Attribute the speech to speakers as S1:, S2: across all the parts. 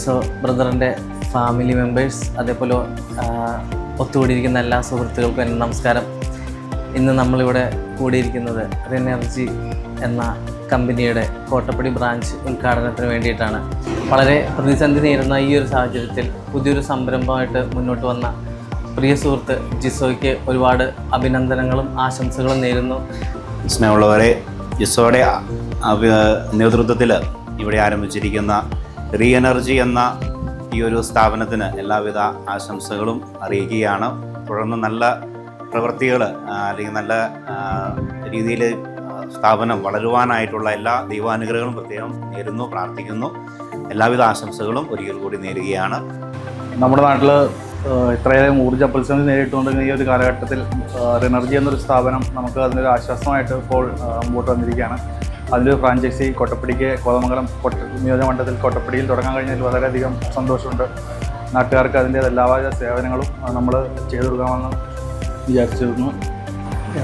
S1: ജിസോ ബ്രദറിൻ്റെ family members, അതേപോലെ ഒത്തുകൂടിയിരിക്കുന്ന എല്ലാ സുഹൃത്തുക്കൾക്കും എൻ്റെ നമസ്കാരം. ഇന്ന് നമ്മളിവിടെ കൂടിയിരിക്കുന്നത് റിനെർജി എന്ന കമ്പനിയുടെ കോട്ടപ്പടി ബ്രാഞ്ച് ഉദ്ഘാടനത്തിന് വേണ്ടിയിട്ടാണ്. വളരെ പ്രതിസന്ധി നേരിടുന്ന ഈ ഒരു സാഹചര്യത്തിൽ പുതിയൊരു സംരംഭമായിട്ട് മുന്നോട്ട് വന്ന പ്രിയ സുഹൃത്ത് ജിസോയ്ക്ക് ഒരുപാട് അഭിനന്ദനങ്ങളും ആശംസകളും നേരുന്നു.
S2: സ്നേഹമുള്ളവരെ, ജിസോയുടെ നേതൃത്വത്തിൽ ഇവിടെ ആരംഭിച്ചിരിക്കുന്ന റീഎനർജി എന്ന ഈ ഒരു സ്ഥാപനത്തിന് എല്ലാവിധ ആശംസകളും അറിയിക്കുകയാണ്. തുടർന്ന് നല്ല പ്രവൃത്തികൾ അല്ലെങ്കിൽ നല്ല രീതിയിൽ സ്ഥാപനം വളരുവാനായിട്ടുള്ള എല്ലാ ദൈവാനുഗ്രഹങ്ങളും പ്രത്യേകം നേരുന്നു, പ്രാർത്ഥിക്കുന്നു. എല്ലാവിധ ആശംസകളും ഒരിക്കൽ കൂടി നേരുകയാണ്.
S3: നമ്മുടെ നാട്ടിൽ ഇത്രയേറെ ഊർജ്ജ പ്രതിസന്ധി നേരിട്ടുകൊണ്ടിരുന്ന ഈ ഒരു കാലഘട്ടത്തിൽ റിനെർജി എന്നൊരു സ്ഥാപനം നമുക്ക് അതിനൊരു ആശ്വാസമായിട്ട് ഇപ്പോൾ മുമ്പോട്ട് വന്നിരിക്കുകയാണ്. അതിലൊരു ഫ്രാഞ്ചൈസി കോട്ടപ്പടിക്ക് കോതമംഗലം നിയോജകമണ്ഡലത്തിൽ കോട്ടപ്പടിയിൽ തുടങ്ങാൻ കഴിഞ്ഞതിൽ വളരെയധികം സന്തോഷമുണ്ട്. നാട്ടുകാർക്ക് അതിൻ്റെ എല്ലാവിധ സേവനങ്ങളും നമ്മൾ ചെയ്തു കൊടുക്കാമെന്ന് വിചാരിച്ചിരുന്നു.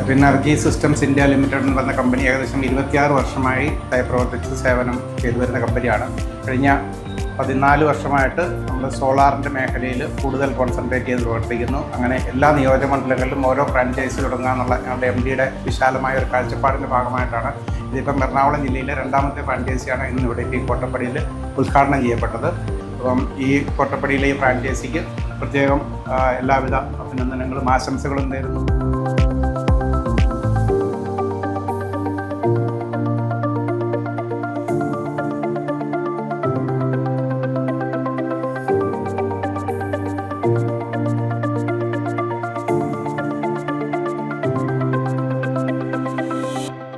S4: റിനെർജി സിസ്റ്റംസ് ഇന്ത്യ ലിമിറ്റഡ് എന്ന് പറഞ്ഞ കമ്പനി ഏകദേശം 26 വർഷമായി പ്രവർത്തിച്ച് സേവനം ചെയ്തു വരുന്ന കമ്പനിയാണ്. കഴിഞ്ഞ 14 വർഷമായിട്ട് നമ്മൾ സോളാറിൻ്റെ മേഖലയിൽ കൂടുതൽ കോൺസെൻട്രേറ്റ് ചെയ്ത് പ്രവർത്തിക്കുന്നു. അങ്ങനെ എല്ലാ നിയോജകമണ്ഡലങ്ങളിലും ഓരോ ഫ്രാഞ്ചൈസി തുടങ്ങുക എന്നുള്ള ഞങ്ങളുടെ MD-യുടെ വിശാലമായ ഒരു കാഴ്ചപ്പാടിൻ്റെ ഭാഗമായിട്ടാണ് ഇതിപ്പം എറണാകുളം ജില്ലയിലെ 2ാമത്തെ ഫ്രാഞ്ചൈസിയാണ് ഇന്ന് ഇവിടെ ഈ കോട്ടപ്പടിയിൽ ഉദ്ഘാടനം ചെയ്യപ്പെട്ടത്. അപ്പം ഈ കോട്ടപ്പടിയിലെ ഈ ഫ്രാഞ്ചൈസിക്ക് പ്രത്യേകം എല്ലാവിധ അഭിനന്ദനങ്ങളും ആശംസകളും നേരുന്നു.